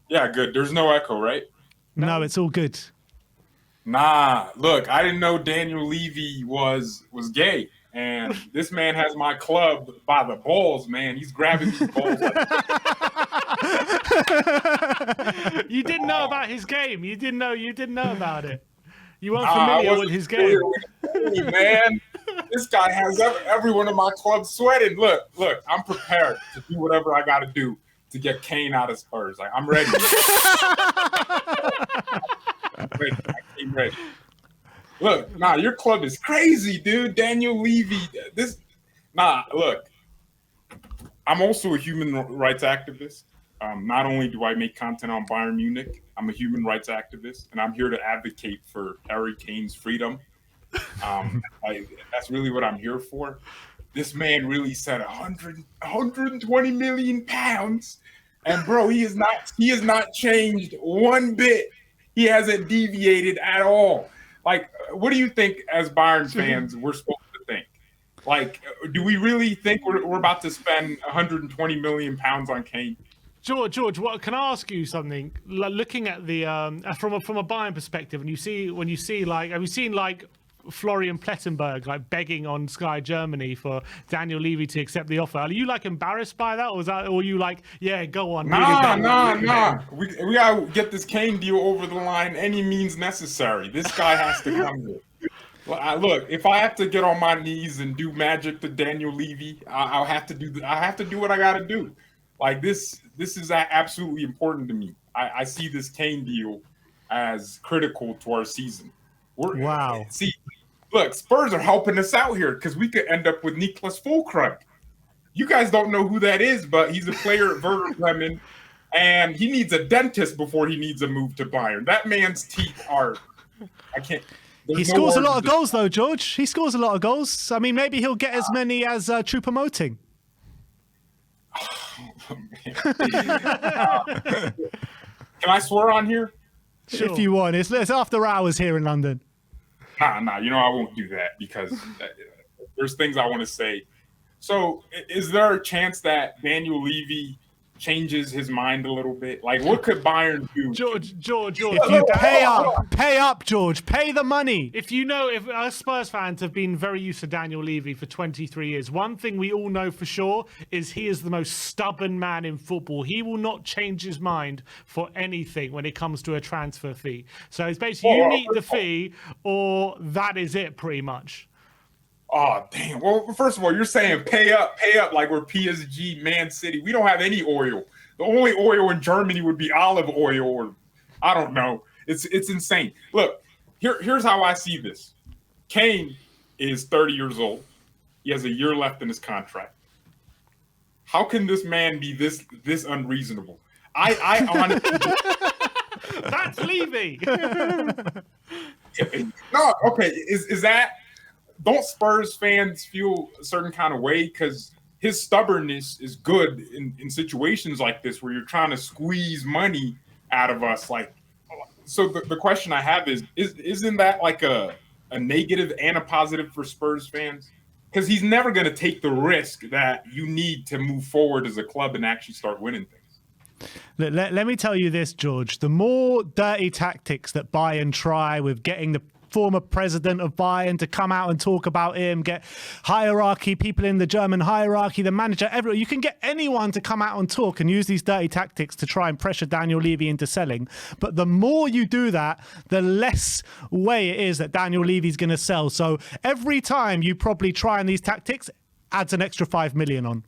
Yeah, good. There's no echo, right? No, it's all good. Nah, look, I didn't know Daniel Levy was gay, and this man has my club by the balls, man. He's grabbing these balls. You didn't know about his game. You didn't know about it. You weren't familiar with his game. Man, this guy has everyone in my club sweating. Look, I'm prepared to do whatever I got to do to get Kane out of Spurs. Like, I'm ready. I came ready. Look, your club is crazy, dude. Daniel Levy. Look, I'm also a human rights activist. Not only do I make content on Bayern Munich, I'm a human rights activist, and I'm here to advocate for Harry Kane's freedom. That's really what I'm here for. This man really said 120 million pounds, and bro, he has not changed one bit. He hasn't deviated at all. Like, what do you think as Bayern fans we're supposed to think? Like, do we really think we're about to spend 120 million pounds on Kane? George, what can I ask you something? Looking at the from a Bayern perspective, and when you see like, have you seen like Florian Plettenberg like begging on Sky Germany for Daniel Levy to accept the offer? Are you like embarrassed by that, or are you like, yeah, go on? Nah. We gotta get this Kane deal over the line any means necessary. This guy has to come here. Look, if I have to get on my knees and do magic to Daniel Levy, I'll have to do. I have to do what I got to do. Like, this is absolutely important to me. I see this Kane deal as critical to our season. Wow. See, look, Spurs are helping us out here because we could end up with Niklas Füllkrug. You guys don't know who that is, but he's a player at Werder Bremen, and he needs a dentist before he needs a move to Bayern. That man's teeth are. I can't. He scores a lot of goals, though, George. He scores a lot of goals. I mean, maybe he'll get as many as Choupo-Moting. Can I swear on here? Sure. If you want. It's after hours here in London. Nah. I won't do that because there's things I want to say. So, is there a chance that Daniel Levy changes his mind a little bit? Like, what could Bayern do? George. If you pay up, George. Pay the money. If us Spurs fans have been very used to Daniel Levy for 23 years, one thing we all know for sure is he is the most stubborn man in football. He will not change his mind for anything when it comes to a transfer fee. So it's basically you meet the fee or that is it pretty much. Oh, damn. Well, first of all, you're saying pay up like we're PSG, Man City. We don't have any oil. The only oil in Germany would be olive oil, or I don't know. It's insane. Look, here's how I see this. Kane is 30 years old. He has a year left in his contract. How can this man be this unreasonable? I honestly... That's Levy. No, okay. Is that... Don't Spurs fans feel a certain kind of way? Because his stubbornness is good in situations like this where you're trying to squeeze money out of us. Like, so the question I have isn't that like a negative and a positive for Spurs fans? Because he's never going to take the risk that you need to move forward as a club and actually start winning things. Let me tell you this, George. The more dirty tactics that Bayern try with getting the former president of Bayern to come out and talk about him, get hierarchy, people in the German hierarchy, the manager, everyone. You can get anyone to come out and talk and use these dirty tactics to try and pressure Daniel Levy into selling. But the more you do that, the less way it is that Daniel Levy's going to sell. So every time you probably try on these tactics, adds an extra 5 million on.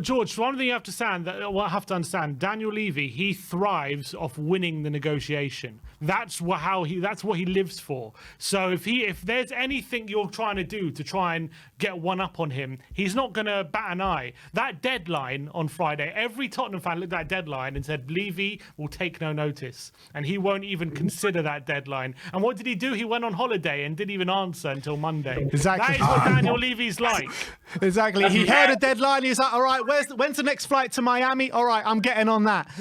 George, one thing you have to understand, Daniel Levy, he thrives off winning the negotiation. That's what he lives for. So if there's anything you're trying to do to try and get one up on him, he's not going to bat an eye. That deadline on Friday, every Tottenham fan looked at that deadline and said Levy will take no notice, and he won't even consider that deadline. And what did he do? He went on holiday and didn't even answer until Monday. Exactly. That is what Daniel Levy's like. Exactly. He heard a deadline. He's like, all right, when's the next flight to Miami? All right, I'm getting on that.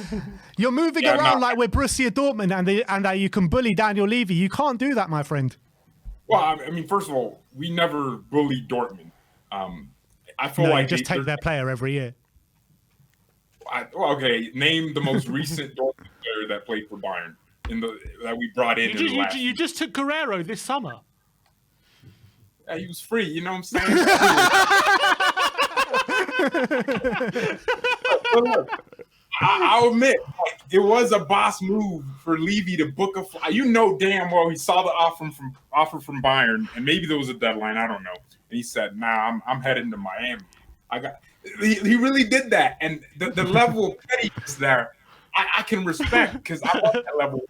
You're moving around like we're Borussia Dortmund and you can bully Daniel Levy. You can't do that, my friend. Well, I mean, first of all, we never bullied Dortmund. I feel like they just take their player every year. Okay, name the most recent Dortmund player that played for Bayern that we brought in. You just took Guerrero this summer. Yeah, he was free. You know what I'm saying? But look, I'll admit, like, it was a boss move for Levy to book a flight. You know damn well he saw the offer from Bayern, and maybe there was a deadline. I don't know. And he said, "Nah, I'm heading to Miami." He really did that, and the level of pettiness there, I can respect, because I want that level.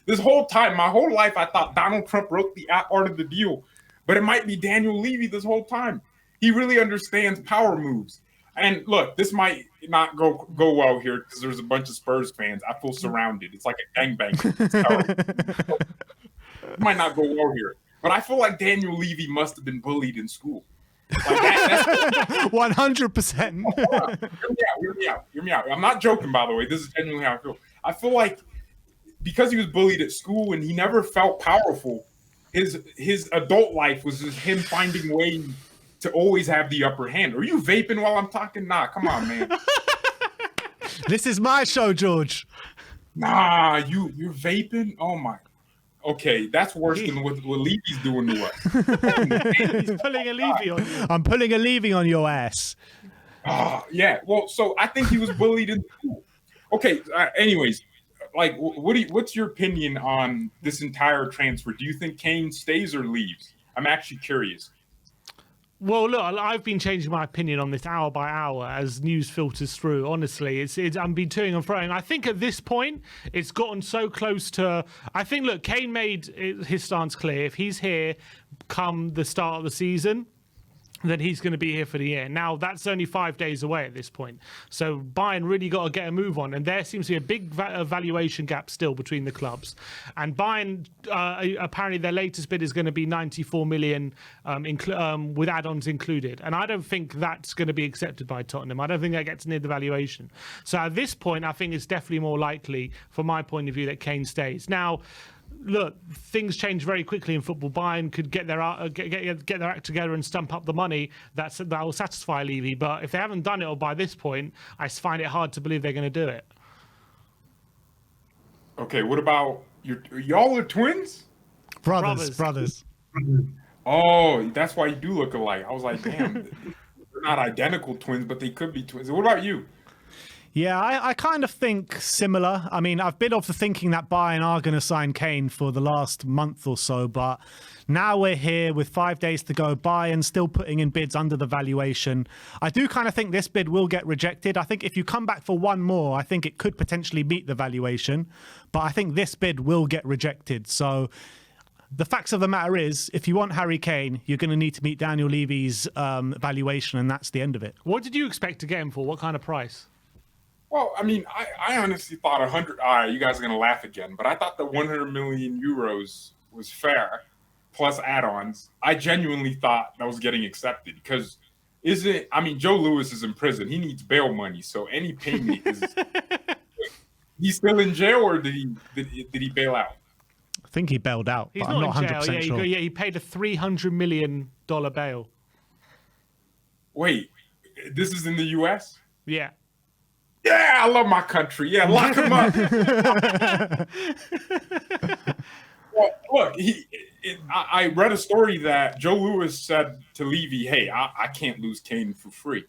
This whole time, my whole life, I thought Donald Trump wrote the art of the deal, but it might be Daniel Levy this whole time. He really understands power moves. And look, this might not go well here because there's a bunch of Spurs fans. I feel surrounded. It's like a gangbang. It might not go well here, but I feel like Daniel Levy must have been bullied in school. Like that's 100%. Hear me out. I'm not joking, by the way. This is genuinely how I feel. I feel like because he was bullied at school and he never felt powerful, his adult life was just him finding ways to always have the upper hand. Are you vaping while I'm talking? Nah, come on, man. This is my show, George. Nah, you're vaping? Oh my. Okay, that's worse than what Levy's doing to us. He's pulling a Levy on you. I'm pulling a Levy on your ass. Yeah. Well, so I think he was bullied in school. Okay. Anyways, like, what's your opinion on this entire transfer? Do you think Kane stays or leaves? I'm actually curious. Well, look, I've been changing my opinion on this hour by hour as news filters through. Honestly, I've been toing and froing. I think at this point, it's gotten so close to. I think, look, Kane made his stance clear. If he's here come the start of the season, then he's going to be here for the year. Now, that's only 5 days away at this point. So Bayern really got to get a move on. And there seems to be a big valuation gap still between the clubs. And Bayern, apparently their latest bid is going to be 94 million with add-ons included. And I don't think that's going to be accepted by Tottenham. I don't think that gets near the valuation. So at this point, I think it's definitely more likely, from my point of view, that Kane stays. Now, look, things change very quickly in football. Bayern could get their act together and stump up the money that will satisfy Levy. But if they haven't done it or by this point, I find it hard to believe they're going to do it. Okay, what about y'all are twins? Brothers. Oh, that's why you do look alike. I was like, damn, they're not identical twins, but they could be twins. What about you? Yeah, I kind of think similar. I mean, I've been of the thinking that Bayern are going to sign Kane for the last month or so, but now we're here with 5 days to go. Bayern still putting in bids under the valuation. I do kind of think this bid will get rejected. I think if you come back for one more, I think it could potentially meet the valuation, but I think this bid will get rejected. So the facts of the matter is, if you want Harry Kane, you're going to need to meet Daniel Levy's valuation, and that's the end of it. What did you expect to get him for? What kind of price? Well, I mean, I honestly thought 100. All right, you guys are gonna laugh again, but I thought the 100 million euros was fair, plus add-ons. I genuinely thought that was getting accepted because I mean, Joe Louis is in prison. He needs bail money, so any payment is. He's still in jail, or did he bail out? I think he bailed out. He's but not I'm not in 100% jail. sure. He paid a $300 million bail. Wait, this is in the U.S.? Yeah. Yeah, I love my country. Yeah, lock him up. Well, look, I read a story that Joe Louis said to Levy, hey, I can't lose Kane for free.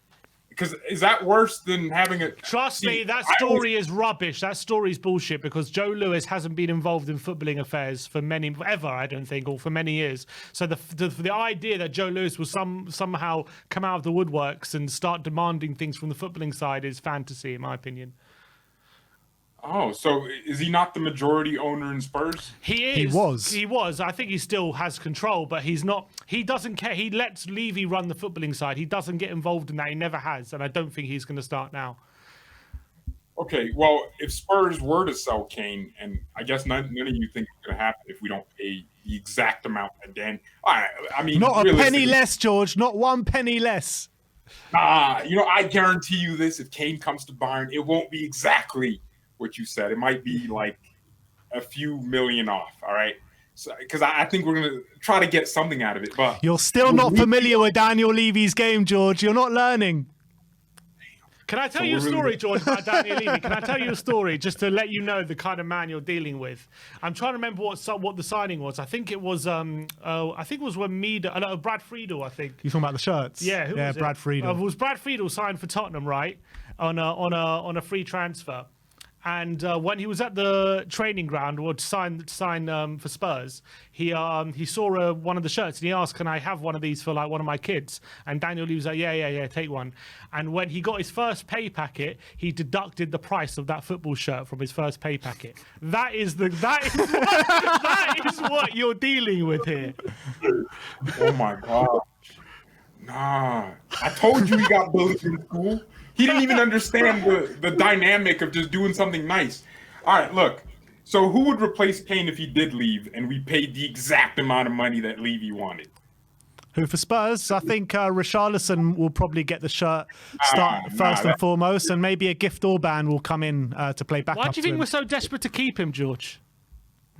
Because is that worse than having a... Trust me, that story is rubbish. That story is bullshit because Joe Louis hasn't been involved in footballing affairs for ever, I don't think, or for many years. So the idea that Joe Louis will somehow come out of the woodworks and start demanding things from the footballing side is fantasy, in my opinion. Oh, so is he not the majority owner in Spurs? He is. He was. I think he still has control, but he's not. He doesn't care. He lets Levy run the footballing side. He doesn't get involved in that. He never has, and I don't think he's going to start now. Okay, well, if Spurs were to sell Kane, and I guess none of you think it's going to happen if we don't pay the exact amount that Dan. I mean, not a penny less, George. Not one penny less. I guarantee you this: if Kane comes to Bayern, it won't be exactly what you said. It might be like a few million off. All right, so because I think we're gonna try to get something out of it. But you're still not familiar with Daniel Levy's game, George. You're not learning. Can I tell you a story, George, about Daniel Levy? Can I tell you a story just to let you know the kind of man you're dealing with? I'm trying to remember what the signing was. I think it was when Brad Friedel, I think. You talking about the shirts? Yeah, who was it? Brad Friedel. It was Brad Friedel signed for Tottenham, right? On a free transfer. And when he was at the training ground or to sign for Spurs, he saw one of the shirts and he asked, "Can I have one of these for like one of my kids?" And Daniel Levy was like, "Yeah, take one." And when he got his first pay packet, he deducted the price of that football shirt from his first pay packet. That is what you're dealing with here. Oh my God. Nah, I told you he got bullied in school. He didn't even understand the dynamic of just doing something nice. All right, look. So who would replace Kane if he did leave and we paid the exact amount of money that Levy wanted? Who for Spurs? I think Richarlison will probably get the shirt first and foremost, and maybe a Gift Orban will come in to play backup. Why do you think we're so desperate to keep him, George?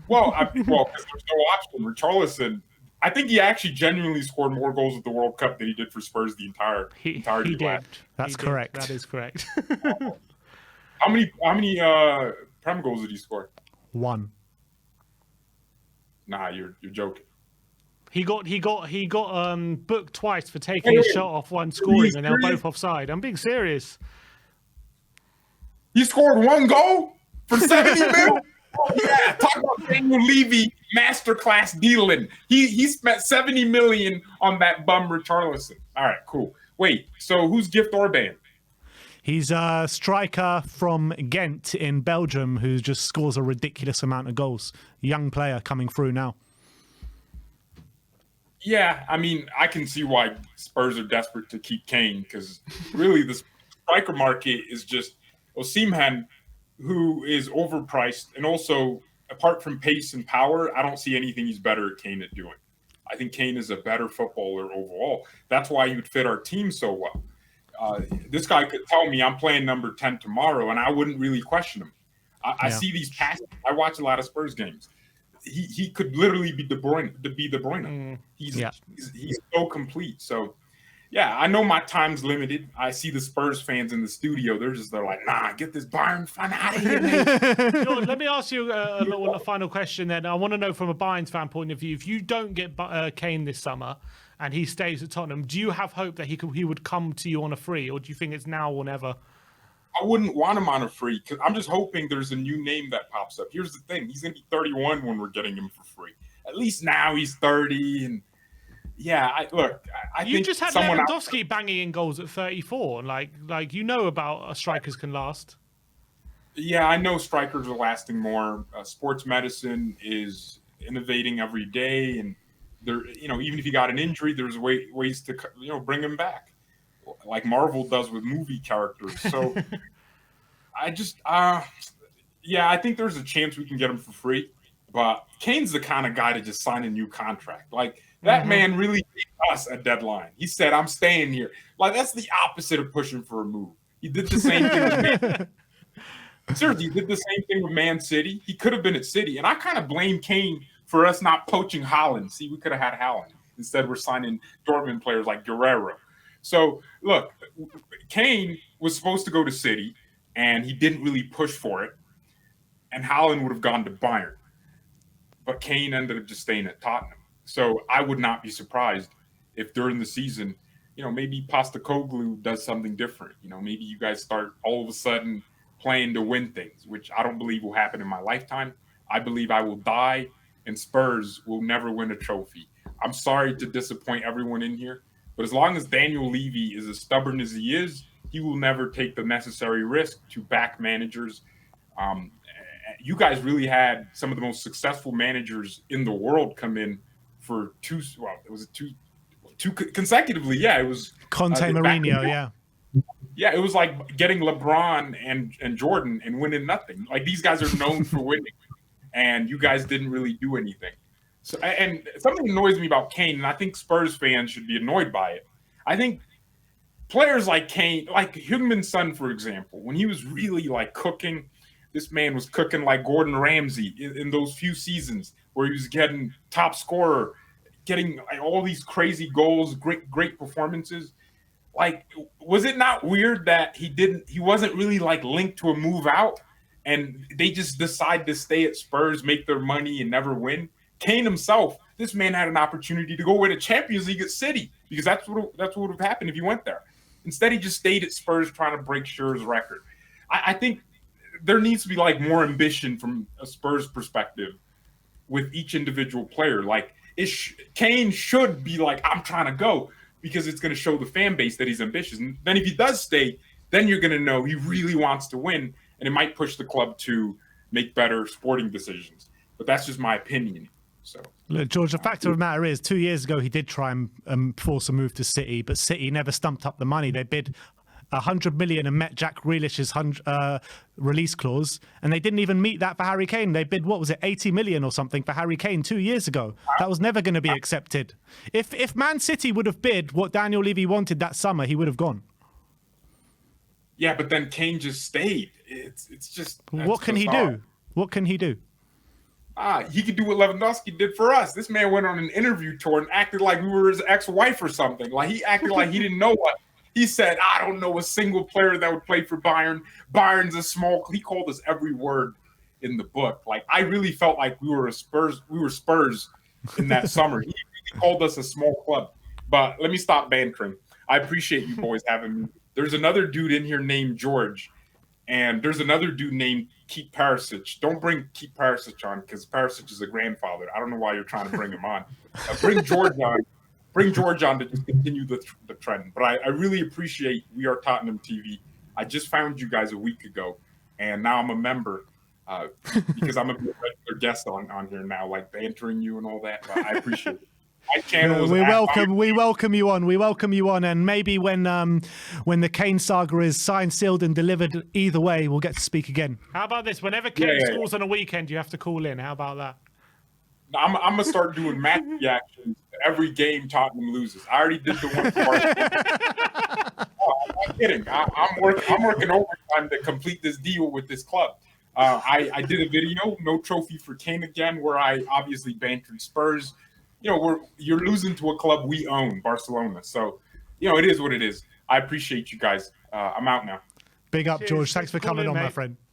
Well, because there's no option. Richarlison, I think he actually genuinely scored more goals at the World Cup than he did for Spurs the entirety he did. That's correct. That is correct. How many Prem goals did he score? 1. Nah, you're joking. He got booked twice for taking his shot off one scoring, and they're both offside. I'm being serious. He scored 1 goal for 70 mil? Oh, yeah, talk about Daniel Levy masterclass dealing. He spent 70 million on that bum Richarlison. All right, cool. Wait, so who's Gift Orban? He's a striker from Ghent in Belgium who just scores a ridiculous amount of goals. Young player coming through now. Yeah, I mean, I can see why Spurs are desperate to keep Kane because really the striker market is just Osimhen, who is overpriced, and also apart from pace and power, I don't see anything he's better at Kane at doing. I think Kane is a better footballer overall. That's why he would fit our team so well. This guy could tell me I'm playing number 10 tomorrow, and I wouldn't really question him. I see these passes. I watch a lot of Spurs games. He could literally be De Bruyne. He's so complete. So, yeah, I know my time's limited. I see the Spurs fans in the studio. They're like, nah, get this Bayern fan out of here, man. George, let me ask you a final question then. I want to know from a Bayern fan point of view, if you don't get Kane this summer and he stays at Tottenham, do you have hope that he would come to you on a free, or do you think it's now or never? I wouldn't want him on a free because I'm just hoping there's a new name that pops up. Here's the thing. He's going to be 31 when we're getting him for free. At least now he's 30. And yeah, I think you just had Lewandowski banging in goals at 34. Like you know about strikers can last. Yeah, I know strikers are lasting more. Sports medicine is innovating every day. And there, even if you got an injury, there's ways to, bring him back, like Marvel does with movie characters. So I just, I think there's a chance we can get him for free. But Kane's the kind of guy to just sign a new contract. Like, that man really gave us a deadline. He said, I'm staying here. Like, that's the opposite of pushing for a move. He did the same thing with Man Seriously, he did the same thing with Man City. He could have been at City. And I kind of blame Kane for us not poaching Haaland. See, we could have had Haaland. Instead, we're signing Dortmund players like Guerrero. So, look, Kane was supposed to go to City, and he didn't really push for it. And Haaland would have gone to Bayern. But Kane ended up just staying at Tottenham. So I would not be surprised if during the season, maybe Postecoglou does something different. Maybe you guys start all of a sudden playing to win things, which I don't believe will happen in my lifetime. I believe I will die, and Spurs will never win a trophy. I'm sorry to disappoint everyone in here, but as long as Daniel Levy is as stubborn as he is, he will never take the necessary risk to back managers. You guys really had some of the most successful managers in the world come in for two consecutively. Yeah, it was Conte, Mourinho. Yeah. Yeah, it was like getting LeBron and Jordan and winning nothing. Like, these guys are known for winning, and you guys didn't really do anything. So, and something annoys me about Kane, and I think Spurs fans should be annoyed by it. I think players like Kane, like Heung-min Son, for example, when he was really like cooking, this man was cooking like Gordon Ramsay in those few seasons where he was getting top scorer, getting all these crazy goals, great performances. like, was it not weird that he wasn't really like linked to a move out, and they just decide to stay at Spurs, make their money, and never win? Kane himself, this man had an opportunity to go win a Champions League at City, because that's what would have happened if he went there. Instead, he just stayed at Spurs trying to break Shearer's record. I think there needs to be like more ambition from a Spurs perspective with each individual player. Like, Kane should be like, I'm trying to go, because it's going to show the fan base that he's ambitious. And then if he does stay, then you're going to know he really wants to win, and it might push the club to make better sporting decisions. But that's just my opinion. So, look, George, the fact of the matter is, 2 years ago he did try and force a move to City, but City never stumped up the money. They bid 100 million and met Jack Grealish's release clause, and they didn't even meet that for Harry Kane. They bid, what was it, 80 million or something for Harry Kane 2 years ago. That was never going to be accepted. If Man City would have bid what Daniel Levy wanted that summer, he would have gone. Yeah, but then Kane just stayed. It's just, what can he do? What can he do? He could do what Lewandowski did for us. This man went on an interview tour and acted like we were his ex-wife or something. Like, he acted like he didn't know what. He said, I don't know a single player that would play for Bayern. Bayern's a small. He called us every word in the book. Like, I really felt like we were Spurs in that summer. He called us a small club. But let me stop bantering. I appreciate you boys having me. There's another dude in here named George, and there's another dude named Keith Perisic. Don't bring Keith Perisic on, because Perisic is a grandfather. I don't know why you're trying to bring him on. Bring George on. Bring George on to just continue the trend. But I really appreciate We Are Tottenham TV. I just found you guys a week ago, and now I'm a member because I'm a regular guest on here now, like bantering you and all that. But I appreciate it. My channel is we welcome you on. We welcome you on, and maybe when the Kane saga is signed, sealed, and delivered, either way, we'll get to speak again. How about this? Whenever Kane scores on a weekend, you have to call in. How about that? I'm gonna start doing match reactions every game Tottenham loses. I already did the one for I'm not kidding. I'm working overtime to complete this deal with this club. I did a video, no trophy for Kane again, where I obviously bantered Spurs. You know, you're losing to a club we own, Barcelona. So, you know, it is what it is. I appreciate you guys. I'm out now. Big up, George. Thanks for coming on, my friend.